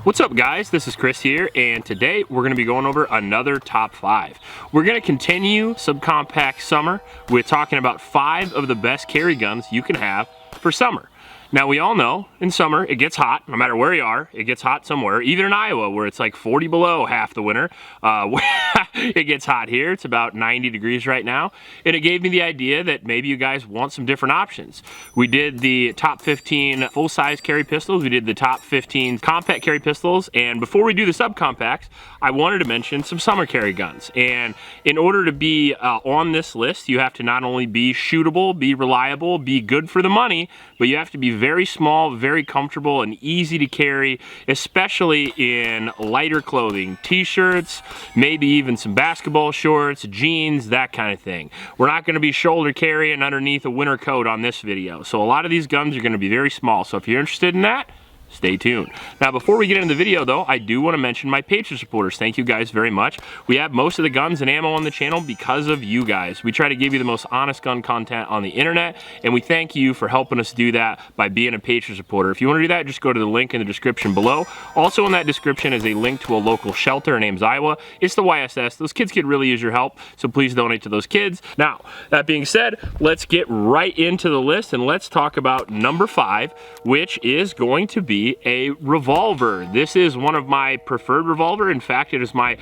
What's up guys, this is Chris here, and today we're going to be going over another top 5. We're going to continue subcompact summer with talking about 5 of the best carry guns you can have for summer. Now we all know in summer it gets hot, no matter where you are, it gets hot somewhere, even in Iowa where it's like 40 below half the winter. It gets hot here, it's about 90 degrees right now, and it gave me the idea that maybe you guys want some different options. We did the top 15 full-size carry pistols, we did the top 15 compact carry pistols, and before we do the subcompacts, I wanted to mention some summer carry guns. And in order to be on this list, you have to not only be shootable, be reliable, be good for the money, but you have to be very small, very comfortable, and easy to carry, especially in lighter clothing, t-shirts, maybe even some basketball shorts, jeans, that kind of thing. We're not going to be shoulder carrying underneath a winter coat on this video, so a lot of these guns are going to be very small, so if you're interested in that, stay tuned. Now before we get into the video though, I do want to mention my Patreon supporters. Thank you guys very much. We have most of the guns and ammo on the channel because of you guys. We try to give you the most honest gun content on the internet, and we thank you for helping us do that by being a Patreon supporter. If you want to do that, just go to the link in the description below. Also in that description is a link to a local shelter. Her name's Iowa. It's the YSS. Those kids could really use your help, so please donate to those kids. Now, that being said, let's get right into the list and let's talk about number 5, which is going to be a revolver. This is one of my preferred revolver. In fact, it is my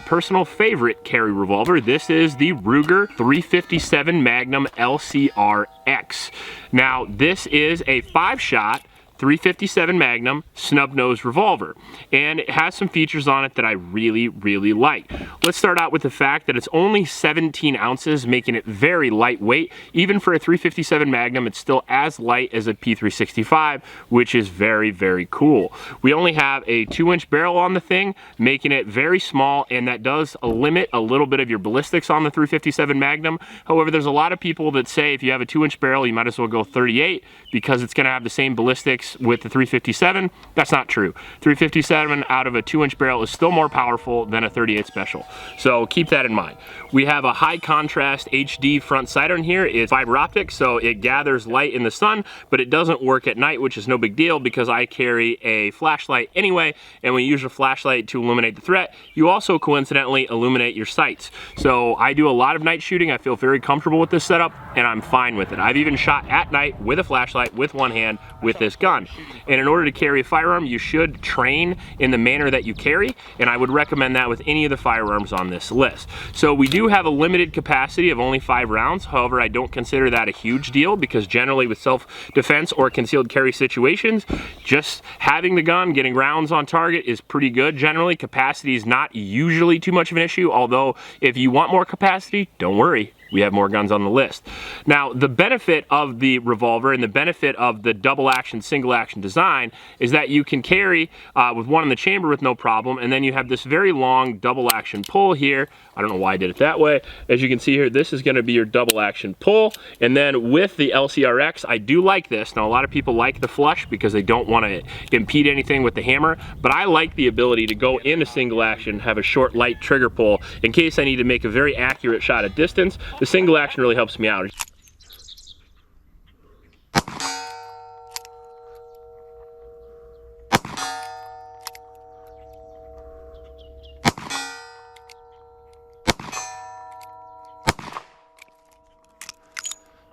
personal favorite carry revolver. This is the Ruger 357 Magnum LCRX. Now, this is a 5-shot 357 Magnum snub-nosed revolver, and it has some features on it that I really like. Let's start out with the fact that it's only 17 ounces, making it very lightweight. Even for a 357 Magnum, it's still as light as a P365, which is very cool. We only have a 2-inch barrel on the thing, making it very small, and that does limit a little bit of your ballistics on the 357 Magnum. However, there's a lot of people that say if you have a 2-inch barrel, you might as well go 38 because it's going to have the same ballistics with the 357. That's not true. 357 out of a 2-inch barrel is still more powerful than a 38 special. So keep that in mind. We have a high contrast HD front sighter in here. It's fiber optic, so it gathers light in the sun, but it doesn't work at night, which is no big deal because I carry a flashlight anyway, and when you use a flashlight to illuminate the threat, you also coincidentally illuminate your sights. So I do a lot of night shooting. I feel very comfortable with this setup, and I'm fine with it. I've even shot at night with a flashlight with one hand with this gun. And in order to carry a firearm, you should train in the manner that you carry, and I would recommend that with any of the firearms on this list. So we do have a limited capacity of only 5 rounds. However, I don't consider that a huge deal because generally with self-defense or concealed carry situations, just having the gun, getting rounds on target is pretty good. Generally, capacity is not usually too much of an issue, although if you want more capacity, don't worry. We have more guns on the list. Now, the benefit of the revolver and the benefit of the double action, single action design is that you can carry with one in the chamber with no problem, and then you have this very long double action pull here. I don't know why I did it that way. As you can see here, this is gonna be your double action pull, and then with the LCRX, I do like this. Now, a lot of people like the flush because they don't wanna impede anything with the hammer, but I like the ability to go into single action, have a short, light trigger pull in case I need to make a very accurate shot at distance. The single action really helps me out.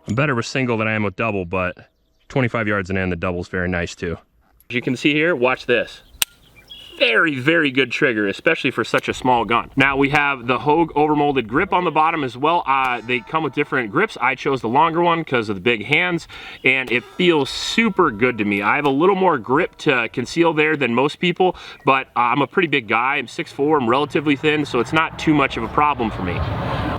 I'm better with single than I am with double, but 25 yards and in, the double's very nice too. As you can see here, watch this. Very good trigger, especially for such a small gun. Now we have the Hogue overmolded grip on the bottom as well. They come with different grips. I chose the longer one because of the big hands, and it feels super good to me. I have a little more grip to conceal there than most people, but I'm a pretty big guy. I'm 6'4", I'm relatively thin, so it's not too much of a problem for me.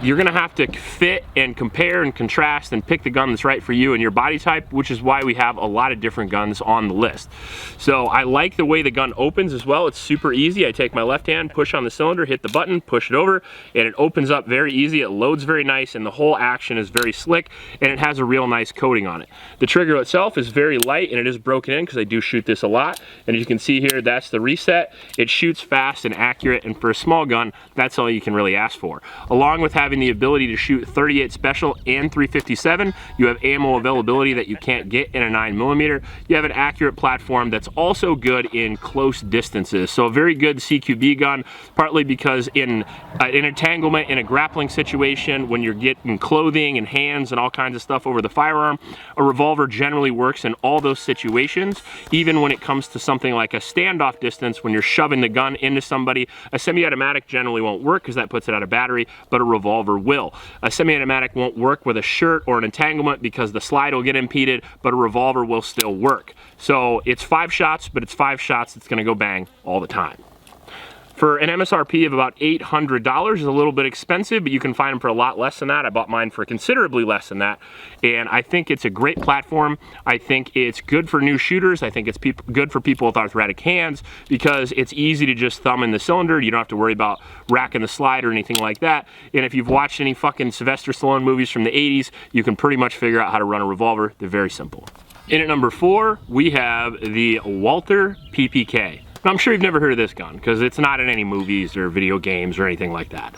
You're gonna have to fit and compare and contrast and pick the gun that's right for you and your body type, which is why we have a lot of different guns on the list. So I like the way the gun opens as well. It's super easy. I take my left hand, push on the cylinder, hit the button, push it over, and it opens up very easy. It loads very nice, and the whole action is very slick, and it has a real nice coating on it. The trigger itself is very light, and it is broken in because I do shoot this a lot. And as you can see here, that's the reset. It shoots fast and accurate, and for a small gun, that's all you can really ask for. Along with having having the ability to shoot 38 special and 357. You have ammo availability that you can't get in a 9mm. You have an accurate platform that's also good in close distances. So a very good CQB gun, partly because in an entanglement, in a grappling situation, when you're getting clothing and hands and all kinds of stuff over the firearm, a revolver generally works in all those situations. Even when it comes to something like a standoff distance, when you're shoving the gun into somebody, a semi-automatic generally won't work because that puts it out of battery, but a revolver will. A semi-automatic won't work with a shirt or an entanglement because the slide will get impeded, but a revolver will still work. So it's 5 shots, but it's 5 shots that's gonna go bang all the time. For an MSRP of about $800 is a little bit expensive, but you can find them for a lot less than that. I bought mine for considerably less than that, and I think it's a great platform. I think it's good for new shooters. I think it's good for people with arthritic hands because it's easy to just thumb in the cylinder. You don't have to worry about racking the slide or anything like that. And if you've watched any fucking Sylvester Stallone movies from the 80s, you can pretty much figure out how to run a revolver. They're very simple. In at number 4, we have the Walther PPK. I'm sure you've never heard of this gun because it's not in any movies or video games or anything like that.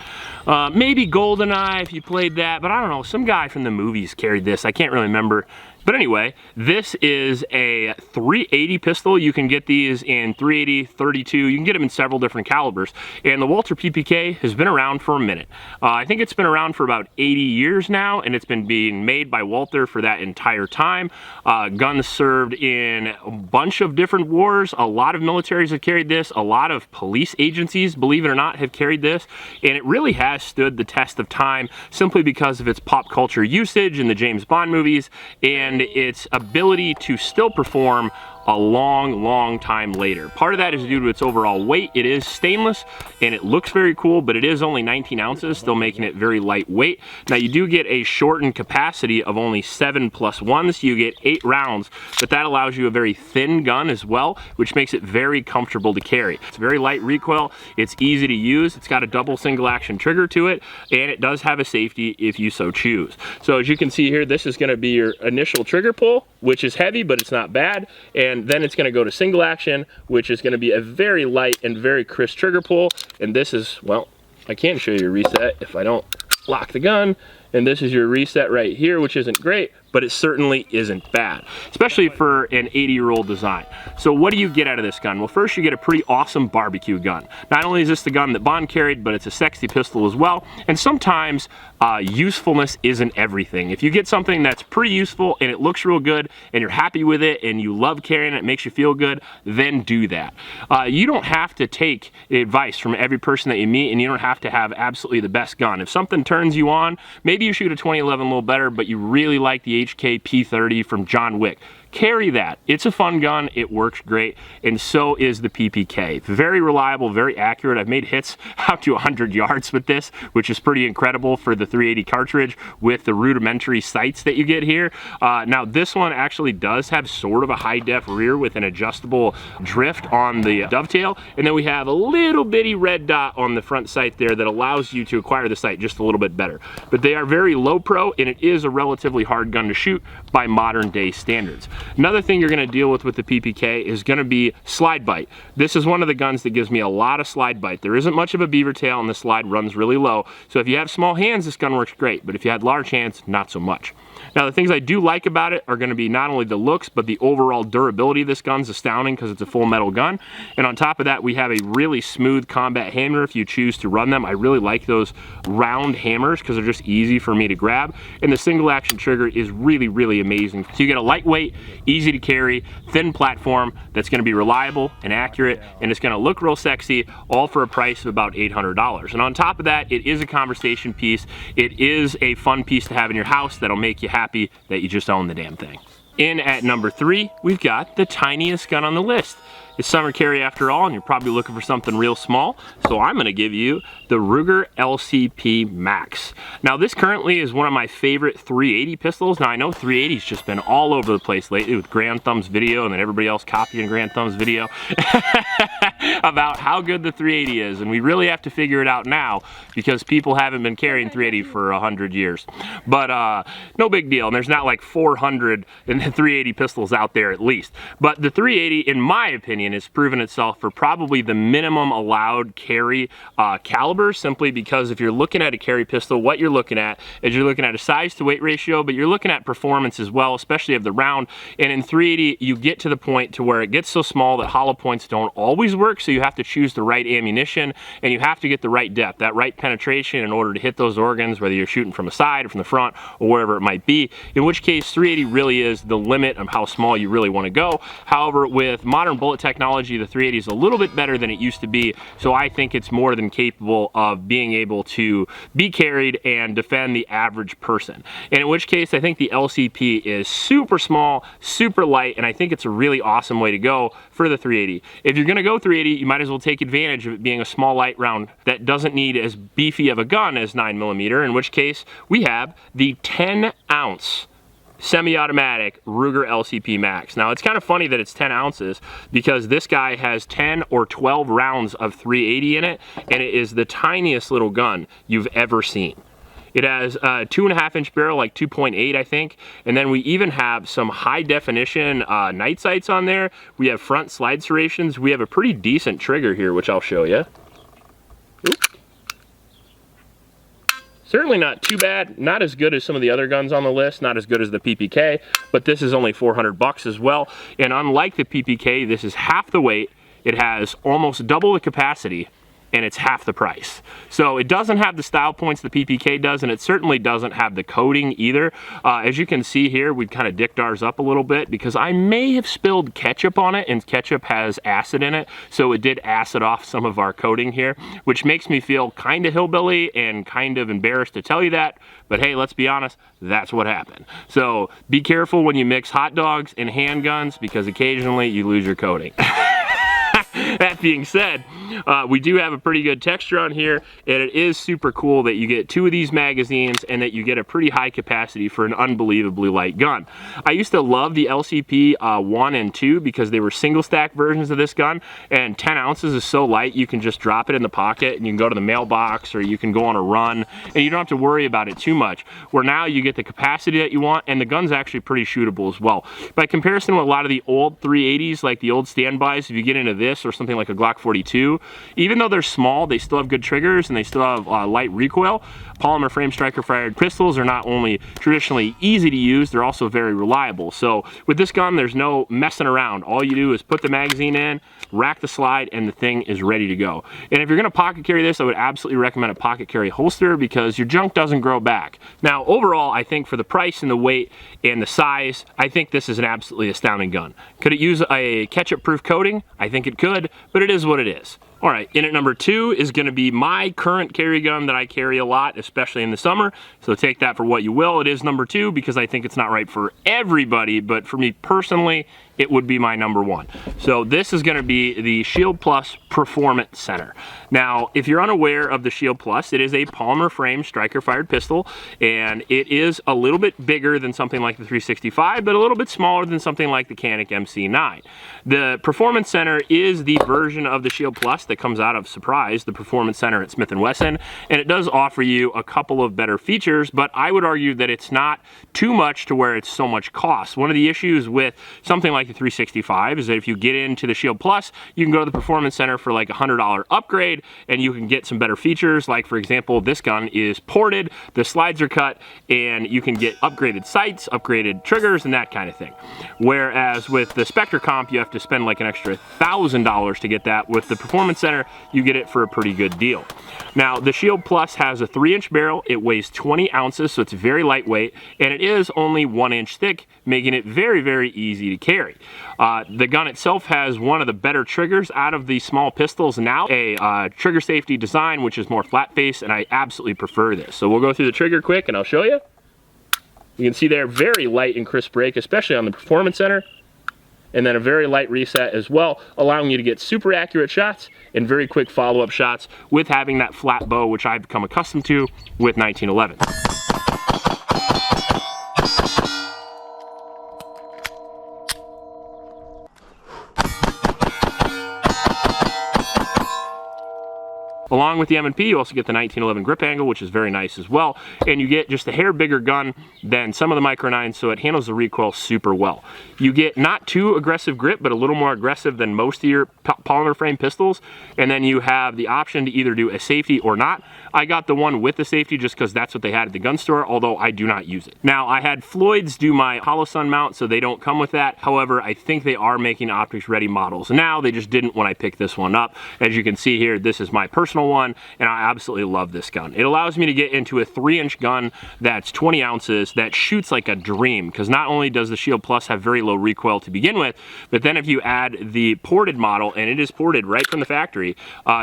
Maybe GoldenEye if you played that, but I don't know, some guy from the movies carried this. I can't really remember. But anyway, this is a 380 pistol. You can get these in 380, 32. You can get them in several different calibers. And the Walther PPK has been around for a minute. I think it's been around for about 80 years now, and it's been being made by Walther for that entire time. Guns served in a bunch of different wars. A lot of militaries have carried this. A lot of police agencies, believe it or not, have carried this. And it really has stood the test of time simply because of its pop culture usage in the James Bond movies and its ability to still perform a long time later. Part of that is due to its overall weight. It is stainless and it looks very cool, but it is only 19 ounces, still making it very lightweight. Now you do get a shortened capacity of only 7+1, so you get 8 rounds, but that allows you a very thin gun as well, which makes it very comfortable to carry. It's very light recoil, it's easy to use, it's got a double single action trigger to it, and it does have a safety if you so choose. So as you can see here, this is going to be your initial trigger pull, which is heavy, but it's not bad, and then it's going to go to single action, which is going to be a very light and very crisp trigger pull. And this is, well, I can show you a reset if I don't lock the gun. And this is your reset right here, which isn't great, but it certainly isn't bad, especially for an 80-year-old design. So what do you get out of this gun? Well, first you get a pretty awesome barbecue gun. Not only is this the gun that Bond carried, but it's a sexy pistol as well. And sometimes usefulness isn't everything. If you get something that's pretty useful and it looks real good and you're happy with it and you love carrying it, it makes you feel good, then do that. You don't have to take advice from every person that you meet, and you don't have to have absolutely the best gun. If something turns you on, maybe you shoot a 2011 a little better, but you really like the HK P30 from John Wick. Carry that. It's a fun gun, it works great, and so is the PPK. Very reliable, very accurate. I've made hits out to 100 yards with this, which is pretty incredible for the 380 cartridge with the rudimentary sights that you get here. Now this one actually does have sort of a high def rear with an adjustable drift on the dovetail, and then we have a little bitty red dot on the front sight there that allows you to acquire the sight just a little bit better. But they are very low pro, and it is a relatively hard gun to shoot by modern day standards. Another thing you're going to deal with the PPK is going to be slide bite. This is one of the guns that gives me a lot of slide bite. There isn't much of a beaver tail and the slide runs really low. So if you have small hands, this gun works great, but if you had large hands, not so much. Now the things I do like about it are going to be not only the looks, but the overall durability of this gun is astounding because it's a full metal gun. And on top of that, we have a really smooth combat hammer if you choose to run them. I really like those round hammers because they're just easy for me to grab. And the single action trigger is really amazing. So you get a lightweight, easy to carry, thin platform that's going to be reliable and accurate, and it's going to look real sexy, all for a price of about $800. And on top of that, it is a conversation piece. It is a fun piece to have in your house that'll make you happy that you just own the damn thing. In at number 3, we've got the tiniest gun on the list. It's summer carry after all, and you're probably looking for something real small, so I'm going to give you the Ruger LCP Max. Now this currently is one of my favorite 380 pistols. Now I know 380's just been all over the place lately with Grand Thumb's video and then everybody else copying Grand Thumb's video. about how good the 380 is, and we really have to figure it out now because people haven't been carrying 380 for 100 years. But no big deal, and there's not like 400 380 pistols out there at least. But the 380, in my opinion, has proven itself for probably the minimum allowed carry caliber, simply because if you're looking at a carry pistol, what you're looking at is you're looking at a size to weight ratio, but you're looking at performance as well, especially of the round. And in 380, you get to the point to where it gets so small that hollow points don't always work, so you have to choose the right ammunition, and you have to get the right depth, that right penetration in order to hit those organs, whether you're shooting from the side or from the front or wherever it might be, in which case 380 really is the limit of how small you really want to go. However, with modern bullet technology, the 380 is a little bit better than it used to be, so I think it's more than capable of being able to be carried and defend the average person. And in which case, I think the LCP is super small, super light, and I think it's a really awesome way to go for the 380. If you're going to go 380, you might as well take advantage of it being a small light round that doesn't need as beefy of a gun as 9mm, in which case we have the 10-ounce semi-automatic Ruger LCP Max. Now, it's kind of funny that it's 10 ounces because this guy has 10 or 12 rounds of 380 in it, and it is the tiniest little gun you've ever seen. It has a 2.5-inch barrel, like 2.8, I think. And then we even have some high definition night sights on there. We have front slide serrations. We have a pretty decent trigger here, which I'll show you. Certainly not too bad, not as good as some of the other guns on the list, not as good as the PPK, but this is only 400 bucks as well. And unlike the PPK, this is half the weight, it has almost double the capacity, and it's half the price. So it doesn't have the style points the PPK does, and it certainly doesn't have the coating either. As you can see here, we've kind of dicked ours up a little bit because I may have spilled ketchup on it, and ketchup has acid in it, so it did acid off some of our coating here, which makes me feel kind of hillbilly and kind of embarrassed to tell you that, but hey, let's be honest, that's what happened. So be careful when you mix hot dogs and handguns because occasionally you lose your coating. That being said, we do have a pretty good texture on here, and it is super cool that you get 2 of these magazines and that you get a pretty high capacity for an unbelievably light gun. I used to love the LCP 1 and 2 because they were single stack versions of this gun, and 10 ounces is so light you can just drop it in the pocket and you can go to the mailbox or you can go on a run and you don't have to worry about it too much, where now you get the capacity that you want, and the gun's actually pretty shootable as well. By comparison with a lot of the old 380s, like the old standbys, if you get into this or something like a Glock 42, even though they're small, they still have good triggers and they still have light recoil. Polymer frame striker fired pistols are not only traditionally easy to use, they're also very reliable. So with this gun, there's no messing around. All you do is put the magazine in, rack the slide, and the thing is ready to go. And if you're gonna pocket carry this, I would absolutely recommend a pocket carry holster because your junk doesn't grow back. Now, overall, I think for the price and the weight and the size, I think this is an absolutely astounding gun. Could it use a ketchup-proof coating? I think it could, but it is what it is. All right, in at number 2 is gonna be my current carry gun that I carry a lot, especially in the summer. So take that for what you will. It is number 2 because I think it's not right for everybody, but for me personally, it would be my number 1. So this is gonna be the Shield Plus Performance Center. Now, if you're unaware of the Shield Plus, it is a polymer frame striker fired pistol, and it is a little bit bigger than something like the 365, but a little bit smaller than something like the Canik MC9. The Performance Center is the version of the Shield Plus that comes out of, surprise, the Performance Center at Smith & Wesson, and it does offer you a couple of better features, but I would argue that it's not too much to where it's so much cost. One of the issues with something like the 365 is that if you get into the Shield Plus, you can go to the Performance Center for like a $100 upgrade, and you can get some better features, like for example, this gun is ported, the slides are cut, and you can get upgraded sights, upgraded triggers, and that kind of thing. Whereas with the Spectre Comp, you have to spend like an extra $1,000 to get that. With the Performance Center, you get it for a pretty good deal. Now, the Shield Plus has a 3-inch barrel, it weighs 20 ounces, so it's very lightweight, and it is only 1 inch thick, making it very, very easy to carry. The gun itself has one of the better triggers out of the small pistols now, a trigger safety design, which is more flat face, and I absolutely prefer this. So we'll go through the trigger quick and I'll show you. You can see there, very light and crisp break, especially on the Performance Center, and then a very light reset as well, allowing you to get super accurate shots and very quick follow-up shots with having that flat bow, which I've become accustomed to with 1911. Along with the M&P, you also get the 1911 grip angle, which is very nice as well. And you get just a hair bigger gun than some of the Micro 9s, so it handles the recoil super well. You get not too aggressive grip, but a little more aggressive than most of your polymer frame pistols. And then you have the option to either do a safety or not. I got the one with the safety just because that's what they had at the gun store, although I do not use it. Now, I had Floyd's do my Holosun mount, so they don't come with that. However, I think they are making optics ready models now. They just didn't when I picked this one up. As you can see here, this is my personal one, and I absolutely love this gun. It allows me to get into a 3-inch gun that's 20 ounces that shoots like a dream, because not only does the Shield Plus have very low recoil to begin with, but then if you add the ported model, and it is ported right from the factory,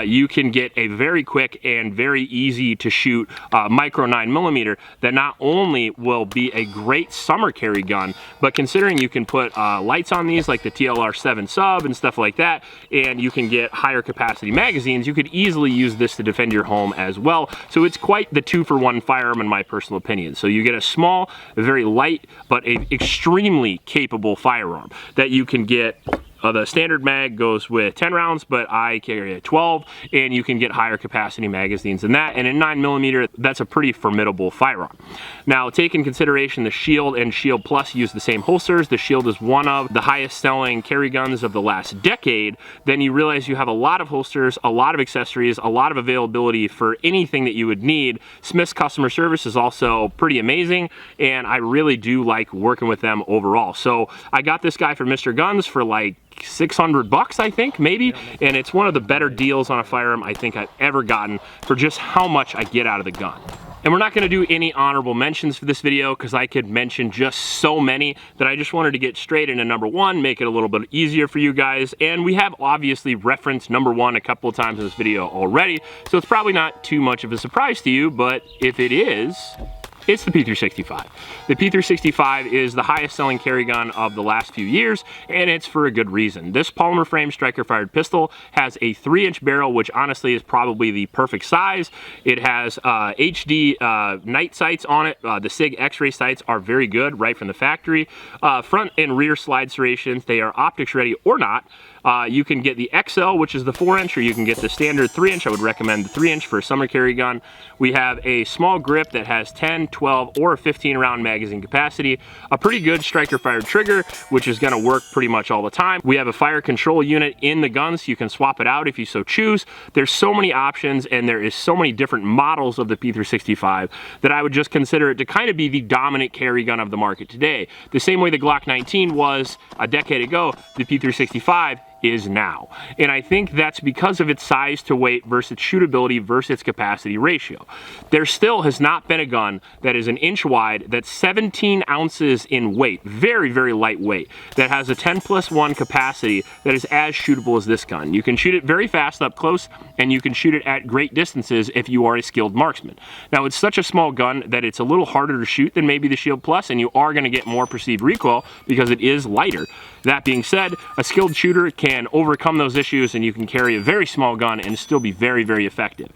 you can get a very quick and very easy to shoot Micro 9mm that not only will be a great summer carry gun, but considering you can put lights on these like the TLR7 sub and stuff like that, and you can get higher capacity magazines, you could easily use this to defend your home as well. So it's quite the 2-for-1 firearm in my personal opinion. So you get a small, very light, but an extremely capable firearm that you can get. The standard mag goes with 10 rounds, but I carry a 12, and you can get higher capacity magazines than that. And in 9mm, that's a pretty formidable firearm. Now, take in consideration the Shield and Shield Plus use the same holsters. The Shield is one of the highest selling carry guns of the last decade. Then you realize you have a lot of holsters, a lot of accessories, a lot of availability for anything that you would need. Smith's customer service is also pretty amazing, and I really do like working with them overall. So I got this guy from Mr. Guns for like $600, I think, maybe, and it's one of the better deals on a firearm I think I've ever gotten for just how much I get out of the gun. And we're not going to do any honorable mentions for this video because I could mention just so many that I just wanted to get straight into number one, make it a little bit easier for you guys. And we have obviously referenced number one a couple of times in this video already, so it's probably not too much of a surprise to you, but if it is, it's the P365. The P365 is the highest selling carry gun of the last few years, and it's for a good reason. This polymer frame striker fired pistol has a 3-inch barrel, which honestly is probably the perfect size. It has HD night sights on it. The Sig X-ray sights are very good right from the factory. Front and rear slide serrations, they are optics ready or not. You can get the XL, which is the 4-inch, or you can get the standard 3-inch. I would recommend the 3-inch for a summer carry gun. We have a small grip that has 10, 12, or 15 round magazine capacity. A pretty good striker fired trigger, which is going to work pretty much all the time. We have a fire control unit in the gun, so you can swap it out if you so choose. There's so many options, and there is so many different models of the P365 that I would just consider it to kind of be the dominant carry gun of the market today. The same way the Glock 19 was a decade ago, the P365 is now. And I think that's because of its size to weight versus its shootability versus its capacity ratio. There still has not been a gun that is an inch wide, that's 17 ounces in weight, very, very lightweight, that has a 10+1 capacity that is as shootable as this gun. You can shoot it very fast up close, and you can shoot it at great distances if you are a skilled marksman. Now, it's such a small gun that it's a little harder to shoot than maybe the Shield Plus, and you are going to get more perceived recoil because it is lighter. That being said, a skilled shooter can overcome those issues, and you can carry a very small gun and still be very, very effective.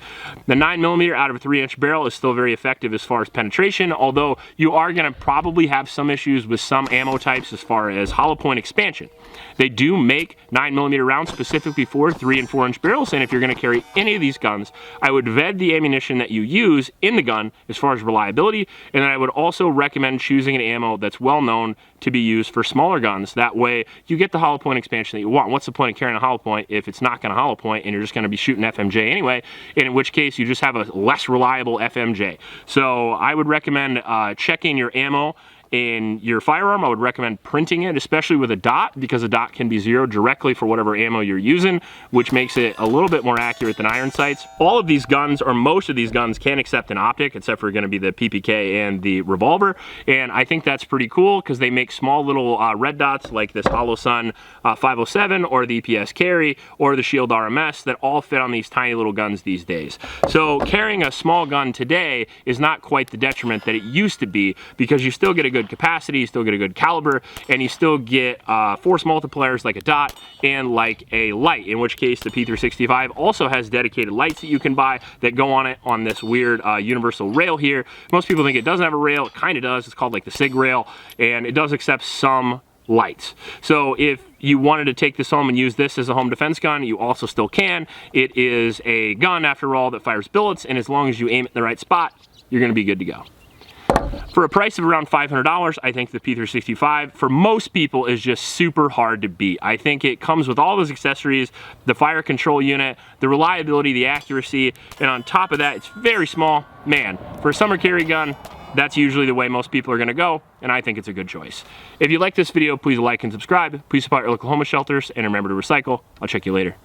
The 9mm out of a 3-inch barrel is still very effective as far as penetration, although you are going to probably have some issues with some ammo types as far as hollow point expansion. They do make 9mm rounds specifically for 3 and 4-inch barrels, and if you're going to carry any of these guns, I would vet the ammunition that you use in the gun as far as reliability, and then I would also recommend choosing an ammo that's well known to be used for smaller guns. That way you get the hollow point expansion that you want. What's the point of carrying a hollow point if it's not going to hollow point and you're just going to be shooting FMJ anyway, and in which case you just have a less reliable FMJ. So I would recommend checking your ammo in your firearm. I would recommend printing it, especially with a dot, because a dot can be zeroed directly for whatever ammo you're using, which makes it a little bit more accurate than iron sights. All of these guns, or most of these guns, can accept an optic, except for going to be the PPK and the revolver, and I think that's pretty cool because they make small little red dots like this Holosun 507 or the EPS carry or the Shield RMS that all fit on these tiny little guns these days. So carrying a small gun today is not quite the detriment that it used to be, because you still get a good capacity, you still get a good caliber, and you still get force multipliers like a dot and like a light, in which case the P365 also has dedicated lights that you can buy that go on it on this weird universal rail here. Most people think it doesn't have a rail. It kind of does. It's called like the Sig rail, and it does accept some lights. So if you wanted to take this home and use this as a home defense gun, you also still can. It is a gun, after all, that fires bullets, and as long as you aim it in the right spot, you're gonna be good to go. For a price of around $500, I think the P365 for most people is just super hard to beat. I think it comes with all those accessories, the fire control unit, the reliability, the accuracy, and on top of that, it's very small. Man, for a summer carry gun, that's usually the way most people are gonna go, and I think it's a good choice. If you like this video, please like and subscribe. Please support your local homeless shelters, and remember to recycle. I'll check you later.